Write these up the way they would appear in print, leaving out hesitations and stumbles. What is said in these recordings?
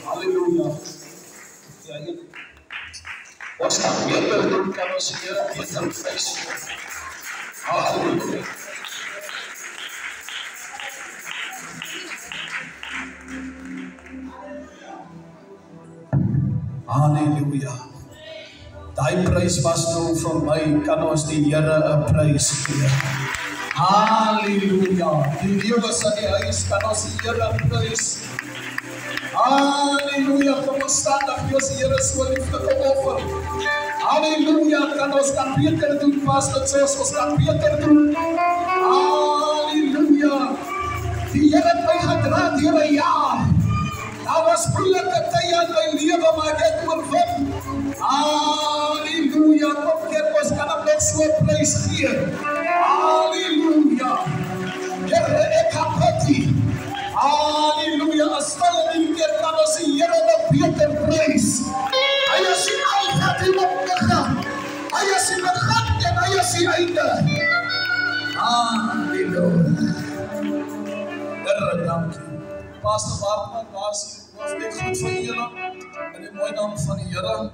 Halleluja. Wat staat beter doen kan ons Here beter prys. Halleluja. Halleluja. Daai prys was nou van my, kan ons die Here 'n prys gee. Halleluja. Die lewe is aan die huis, kan ons die Here prys. Halleluja, kom ons staan dat ons die Here so lieflik offer. Halleluja, kan ons kan beter doen, pastor, soos ons kan beter doen. Halleluja. Die Here het my gedra deur 'n jaar. Daar was moeilike tye in my lewe, maar ek het oorwin. Halleluja, kom keer ons kan op net so prys gee. Halleluja. Here, ek kan pity. Halleluja, as hulle nie keer kan ons die Here nog beter prys. Hy is die Alpha en Omega. Hy is die begin en hy is die einde. Halleluja. Here, dankie. Pastor Bartman, waar is die ek goed van julle in die mooie naam van die Here.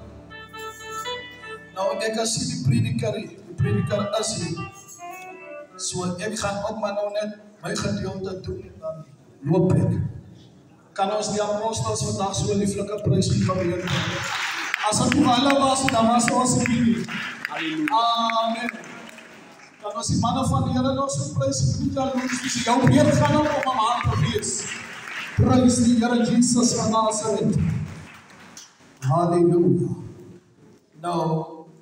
Nou ek as die prediker is hier. So ek gaan ook maar nou net my gedeelte doen en dan loop ek. Kan ons die apostels vandag so 'n lieflike prys gee van die Here. As dit vir hulle was, dan was ons hier. Amen. Kan ons die manne van die Here nog so prys gee dat ons jou weer gaan om aan hart te wees. Prys die Here Jesus van Nazareth. Halleluja. Nou,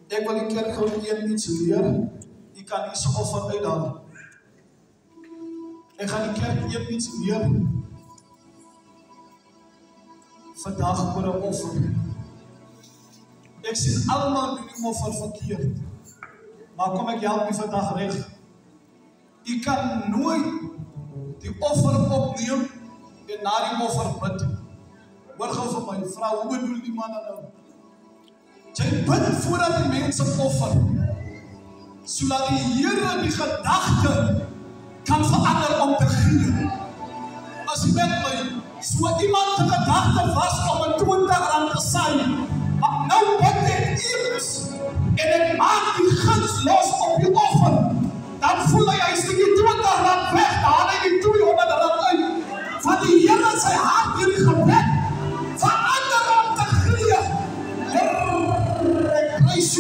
ek wil die kerk gewoon iets leer. Die kan nie so offer uithaal. Ek gaan die kerk iets leer. Vandag oor 'n offer. Ek sien almal doen die offer verkeerd. Maar kom ek help nie vandag reg. Jy kan nooit die offer opneem en na die offer bid. Hoor gou vir my vrou, hoe bedoel die man nou? Jy bid voordat die mense offer, sodat die Here die gedagte kan verander om te gee. As jy met my, so iemand se gedagte was om 'n R20 te saai, maar nou bid ek iets en ek maak die guns los op die offer, dan voel hy steek die R20 weg, dan haal hy die R200 uit. Van die Here sy hart in gebed, verander om te gee. Ek prys U.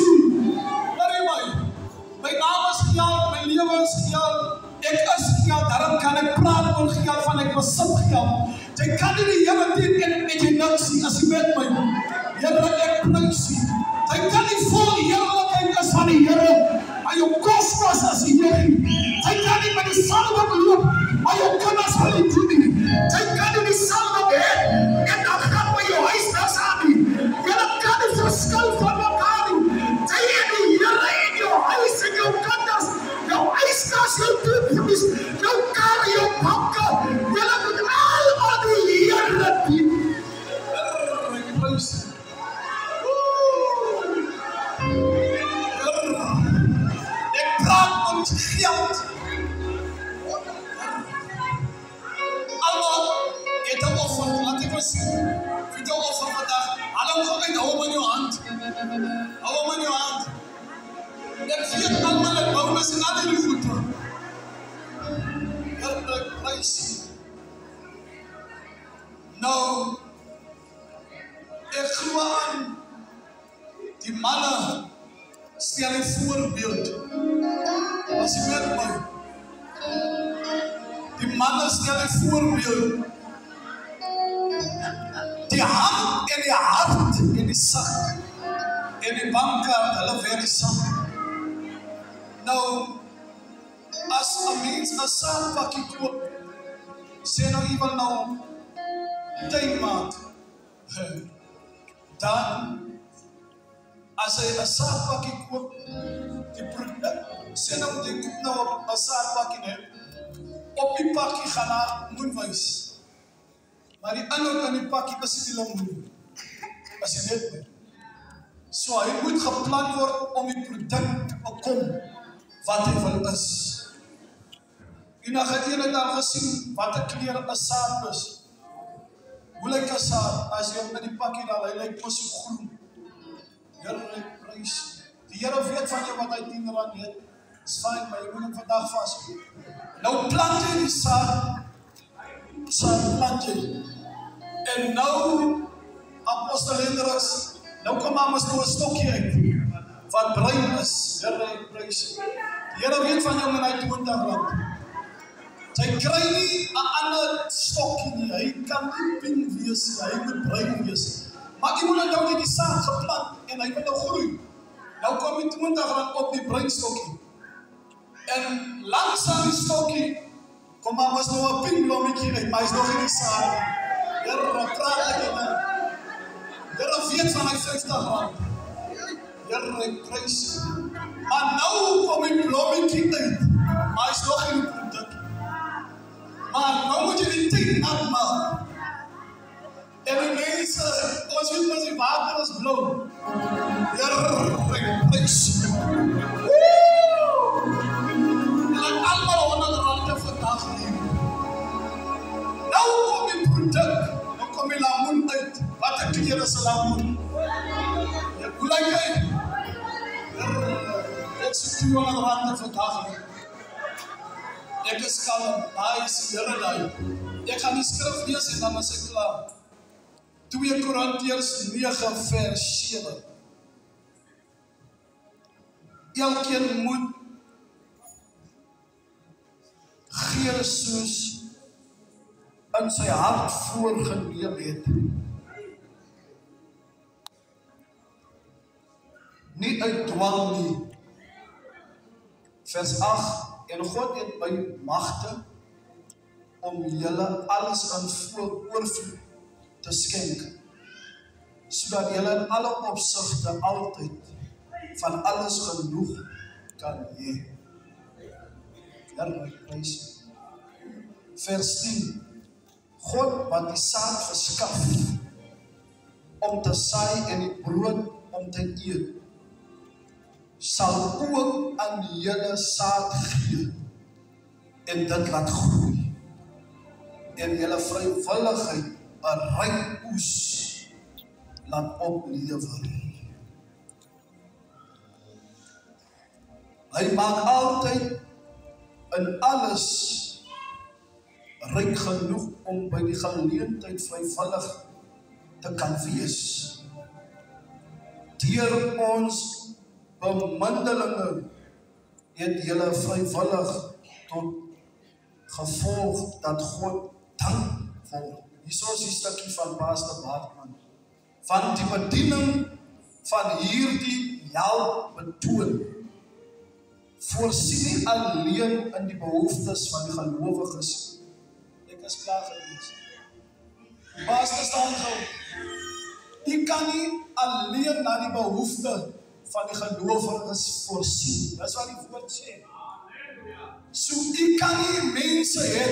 My naam is geld, my lewe is geld, ek is geld, daarom kan ek praat oor geld, van ek besit geld. Jy kan nie die Here dien en jy niks sien, as jy met my, Here, ek prys U. Jy kan nie vol heerlikheid is van die Here, maar jou kosmos as die Here. Jy kan nie met die salwe beloop, maar jou kinders wil nie doen nie. Jy kan nie die salwe beheer, en dan gaan by jou huis nas aan nie. Jy kan nie verskil van mekaar nie. Jy en die Here en jou huis en jou kinders, jou yskas, jou toekomst, jou kar, jou banke, jy moet allemaal die Here dien. Ek prys U. Ek praat om geld. Allemaal het 'n offer, laat ek ons sien. Vir die offer vandag, hou hom uit, hou hom in jou hand. Hou hom in jou hand. Ek weet allemaal het bonus en al die goede. Here, ek prys U. Nou, ek glo aan die manne stel 'n voorbeeld. As jy met my, die manne stel 'n voorbeeld. Die hand en die hart en die sak en die bankkaart, hulle werk saam. Nou, as 'n mens 'n saakpakkie koop, sê nou jy wil nou tuin maak, dan as hy 'n saakpakkie koop, die produk, sê nou jy koop nou 'n saakpakkie, nee, op die pakkie gaan na moenwys. Maar die inhoud in die pakkie is nie die limoen. As jy weet nie. So hy moet geplan word om die produk te bekom wat hy wil is. Enige een het al gesien wat 'n kleur 'n saap is. eikesaad, as jy hom in die pakkie daal, hy lyk mos so groen. Here, ek prys. Die Here weet van jou wat hy 10 rand het. Dis fyn, maar jy moet hom vandag vashou. Nou plant jy die saad plant jy. En nou, Apostel Hendriks, nou kom maar mos nou 'n stokkie uit, wat bruin is. Here, ek prys. Die Here weet van jou en hy 20 rand. Hy kry nie 'n ander stokkie nie, hy kan nie pink wees, hy moet bruin wees. Maar jy moet nou die saad geplant, en hy moet nou groei. Nou kom die 20 rand op die bruin stokkie. En langs aan die stokkie, kom maar mos nou 'n pink blommetjie uit, maar hy's nog nie die saad nie. Here, praat ek dan. Here weet van hy 50 rand. Here, ek prys. Maar nou kom die blommetjie uit, maar hy's nog nie die produk. Maar nou moet jy die tyd aanmaak. En die mense, ons weet mos die water is blauw. Here, ek prys. En allemaal 100 rand vandag neem. Nou kom die produk, nou kom die lamoen uit. Wat ek keer is 'n lamoen. Hoe lyk hy? Ek sê 200 rand vandag neem. Ek is kalm, hy is die Here daai. Ek gaan die skrif lees en dan is ek klaar. 2 Korintiërs 9 vers 7. Elkeen moet gee soos in sy hart voorgeneem het. Nie uit dwang nie. Vers 8. En God het by magte om julle alles in oorvloed te skenk, sodat julle in alle opsigte altyd van alles genoeg kan hê. Here, prys. Vers 10. God wat die saad verskaf om te saai en die brood om te eet, sal ook aan julle saad gee en dit laat groei en julle vrywilligheid 'n ryk oes laat oplewer. Hy maak altyd in alles ryk genoeg om by die geleentheid vrywillig te kan wees. Deur ons bemindelinge het julle vrywillig tot gevolg dat God dank word. Hier is die stukkie van Pastor Bartman. Van die bediening van hierdie help betoon. Voorsien nie alleen in die behoeftes van die gelowiges. Ek is klaar gewees. Pastor staan gou. Jy kan nie alleen na die behoefte van die gelowiges voorsien. Dis wat die woord sê. So jy kan nie mense hê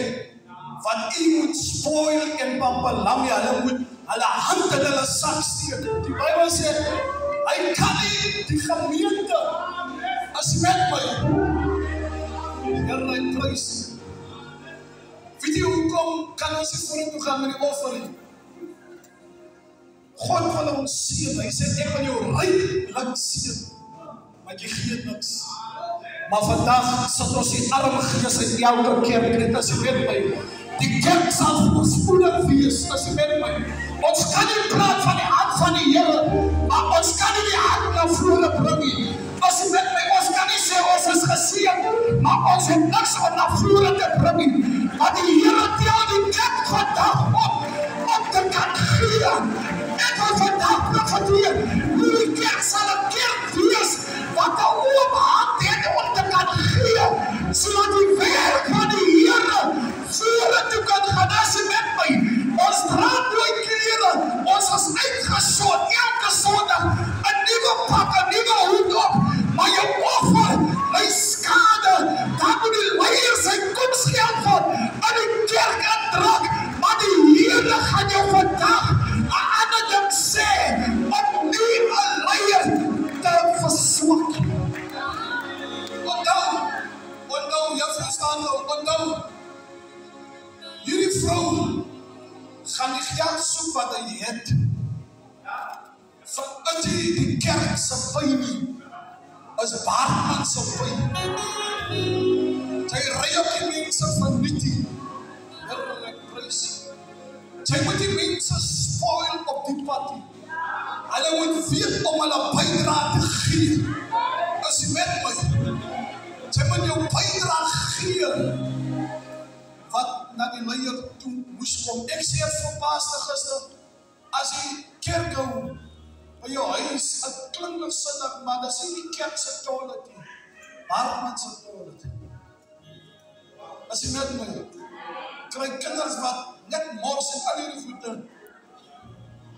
wat jy moet spoil en pampelam, hulle moet hulle hand in hulle sak steek. Die Bybel sê, hy kan nie die gemeente as met my. Here, ek prys. Weet jy hoekom kan ons nie vorentoe gaan met die offering? God wil ons seën. Hy sê, ek wil jou ryk seën, maar jy gee niks. Maar vandag sit ons die arme gees in elke kerk, net as jy weet my. Die kerk sal voorspoedig wees, as jy weet my. Ons kan nie praat van die hand van die Here, maar ons kan nie die hand na vore bring nie. As jy weet my, ons kan nie sê ons is geseën, maar ons het niks om na vore te bring nie. Maar die Here tel die kerk vandag om te kan gee. Ek wil vandag profeteer, hierdie kerk sal 'n kerk wees wat 'n oop hand het om te kan gee, sodat die werk van die Here vorentoe kan gaan. As jy met my, ons dra nooit klere, ons is uitgesond, elke Sondag 'n nuwe pak, 'n nuwe hoed op, maar jou offer, hy skade, dan moet die leier sy komsgeld van in die kerk indruk, maar die soek wat hy het. Van die kerk se pyn nie, is Baartman se pyn. Sy ry op die mense van Nietie. Here, ek prys. Sy moet die mense spoil op die pad. Hulle moet weet om hulle bydrae te gee. As jy met my, sy moet jou bydrae gee, wat na die leier toe moes kom. Ek sê vir Pastor gister, as jy kerk hou, by jou huis, het klink nog sinnig, maar dat is nie die kerk se toilet nie, Baartman se toilet. As jy met my, kry kinders wat net mors en al hierdie goede,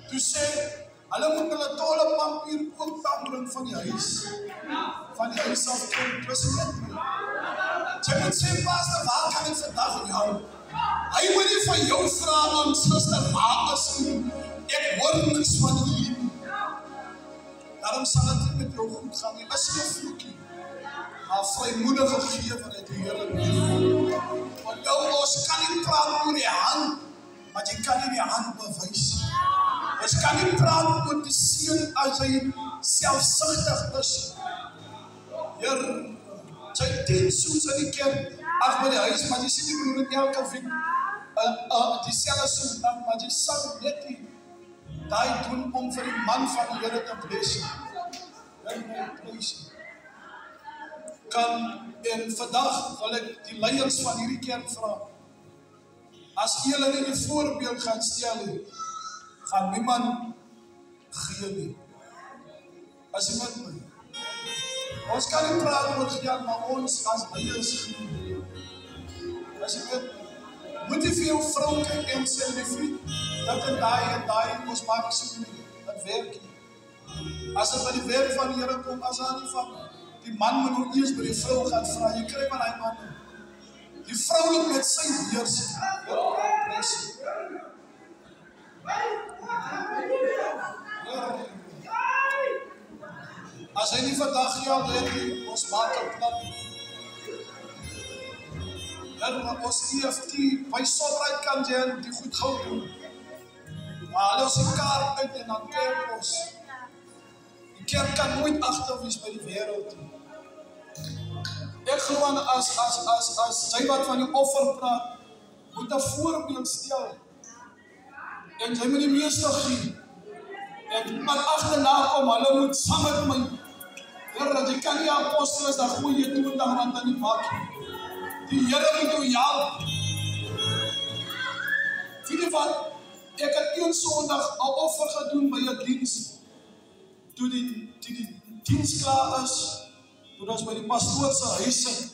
toe sê, hulle moet hulle toiletpapier ook bring van die huis af, toe is met my. Sy moet sê, Pastor, waar kan ek vandag jou? Hy moet nie van jou vraag, suster, waar is nie, ek hoor niks van hier. Daarom sal het nie met jou goed gaan nie, is nie vloekie, maar vrymoedige gee vanuit die Here lief. Want nou, ons kan nie praat oor die hand, maar jy kan nie die hand bewys. Ons kan nie praat oor die seun as hy selfsugtig is. Heer, sy 10 soens in die kerk, ag by die huis, maar jy sien die broer in elke week, die selfe soen, maar jy sal net nie daai doen om vir die man van die Here te bless. En vandag wil ek die leiers van hierdie kerk vra, as julle nie die voorbeeld gaan stel, gaan niemand gee nie. As jy met my, ons kan nie praat oor geld, maar ons as leiers gee. As jy met my, moet jy vir jou vrou kyk en sê, liefie, dat en daai, ons maak so nie, dat werk nie. As dit by die werk van die Here kom, as daar nie van, die man moet nou eers by die vrou gaan vra, jy kry maar die man nie. Die vrou loop met sy beers, as hy nie vandag geld het nie, ons maak 'n plan. En ons EFT, by Shoprite kan jy die goed gou doen. Maar hulle ons die kaart uit en dan kerk ons. Die kerk kan nooit agterwees by die wêreld nie. Ek glo aan as sy wat van die offer praat, moet 'n voorbeeld stel. En sy moet die meeste gee. En maar agterna kom, hulle moet saam met my. Here, jy kan nie apostel is, dan gooi jy R20 aan die bak. Die Here moet jou help. Weet jy wat? Ek het een Sondag 'n offer gedoen by 'n diens. Toe die diens klaar is, toe ons by die pastoor se huis sit,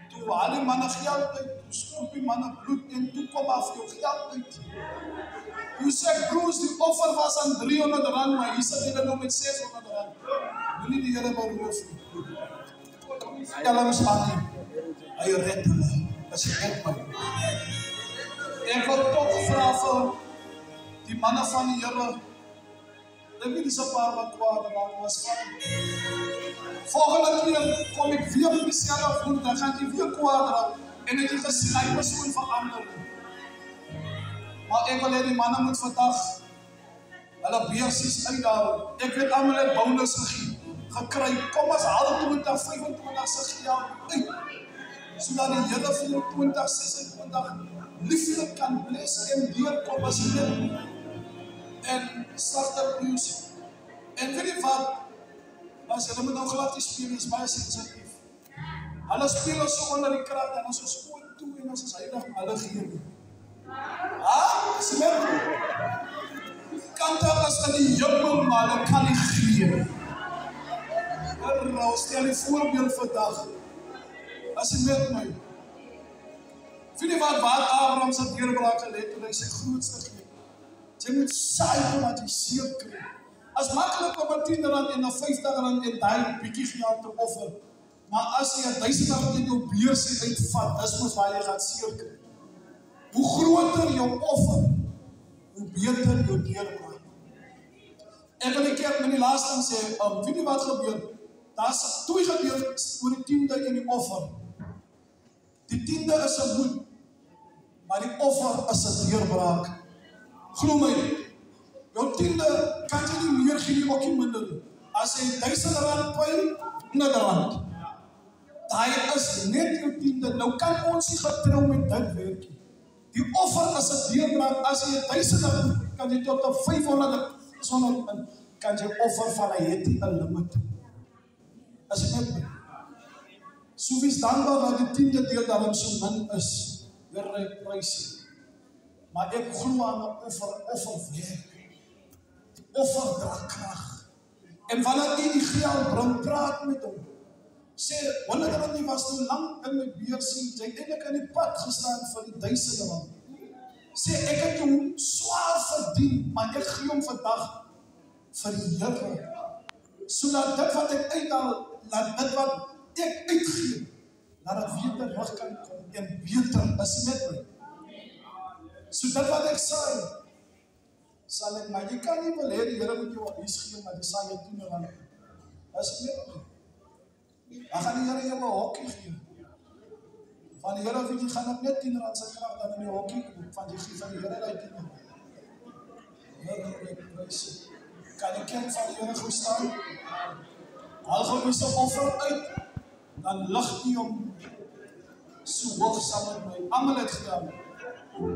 toe haal die manne geld uit, toe skop die manne bloed en toe kom af jou geld uit. Toe sê Bruce, die offer was aan R300, maar hier sit jy nou met R600. Moenie die Here beroof nie. Tel ons aan nie. Hy red hulle, as jy red my. Ek wil toch vra vir die manne van die Here, ek weet dis 'n paar wat kwaad raak was van. Volgende keer kom ek weer op dieselfde voet, dan gaan jy weer kwaad raak, en ek het gesien, hy persoon verander. Maar ek wil hê die manne moet vandag hulle beursies uithaal. Ek weet almal het bonus gekry, kom as haal 20, 25 se geld uit, sodat die Here vir jou 20, 26 lieflik kan bless en deurkom as jy dit. En sagter blues. En weet jy wat? As hulle moet nou glad die speel, is baie sensitief. Hulle speel so onder die krag en ons is oor toe en ons is heilig, maar hulle gee nie. Is jy met? Kante is in die hemel, maar hulle kan nie gee. Here, stel die voorbeeld vandag. As jy met my. Weet jy wat Abraham se deurbraak gelet toe hy sy grootste gee? Jy moet saai omdat jy seer kry. As maklik om R10 en R50 en daai bietjie geld te offer. Maar as jy R1000 in jou beurs uitvat, dis mos waar jy gaan seer kry. Hoe groter jou offer, hoe beter jou deurbraak. Ek wil die kerk met die laaste ding sê, weet jy wat gebeur? Daar's twee gedeeltes oor die 10de en die offer. Die 10de is 'n moed, maar die offer is 'n deurbraak. Glo my, jou tiende kan jy nie meer gee nie, ook nie minder. As jy R1000 pay, R100. Daai is net jou tiende. Nou kan ons nie getrou met dit werk. Die offer is 'n deurbraak. As jy R1000 kan jy tot op 500 kan jy offer van hy het nie 'n limit. As jy met my. So wees dankbaar dat die tiende deel daarom so min is. Weer prys. Maar ek glo aan 'n offer werk. Die offer dra krag. En wanneer jy die geld bring, praat met hom. Sê, R100 was nou lang in my beursie, jy het eintlik aan die pad gestaan vir die R1000. Sê, ek het jou swaar verdien, maar ek gee hom vandag vir die Here. Sodat dit wat ek uithaal, laat dit wat ek uitgee, laat dit weer terug kan kom en beter is met my. So dit wat ek sê, sal ek, maar jy kan nie wil hê die Here moet jou iets gee, maar die saai jy R10. Is met my. Dan gaan die Here jou 'n hokkie gee. Van die Here weet jy gaan op net R10 se krag dan in die hokkie koop, van jy gee van die Here daai R10. Here, ek prys. Kan die kind van die Here goed staan? Haal gou my se offer uit, dan lig jy hom so hoog saam met my. Almal het gedaan.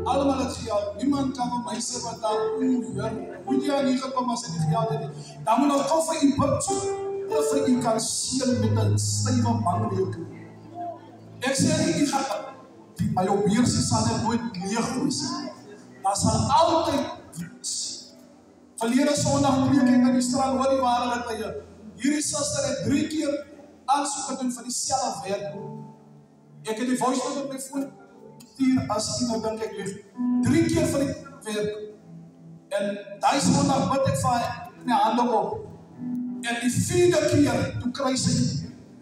Almal het geld. Niemand kan vir my sê wat daar Here. Moet jy aan hier gekom as jy die geld het. Dan moet ons gou vir u bid. Of jy kan seën met 'n stywe bankrekening. Ek sê nie, maar jou beursie sal net nooit leeg wees. Daar sal altyd wees. Verlede Sondag preek ek in die strand, hoor die waarheid by jou. Hierdie suster het 3 keer aansoek gedoen vir dieselfde werk. Ek het die voice note op my foon stuur as iemand dink ek lief. 3 keer vir die werk. En daai Sondag bid ek vir haar my hande op. En die 4de keer, toe kry sy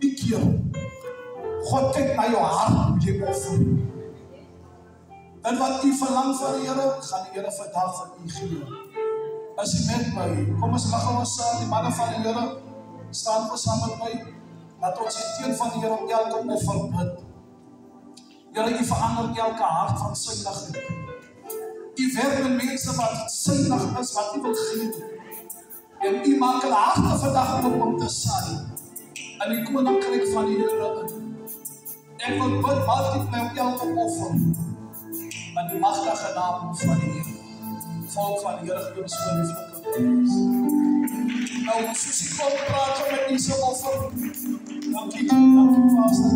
die keer. God kyk na jou hart, hoe jy offer. En wat u verlang van die Here, gaan die Here vandag van u gee. As jy met my, kom ons lag ons saam, die manne van die Here, staan ons saam met my, laat ons die teen van die Here op elke offer bid. Here, u verander elke hart van syndigheid. U werk met mense wat syndig is, wat u wil gee. En u maak hulle harte vandag om te saai in die koninkryk van die Here in. Ek wil bid, multiply op elke offer in die magtige naam van die Here. Volk van die Here, gee ons so lieflike. Nou, soos die God praat met die se offer, dankie, Pastor.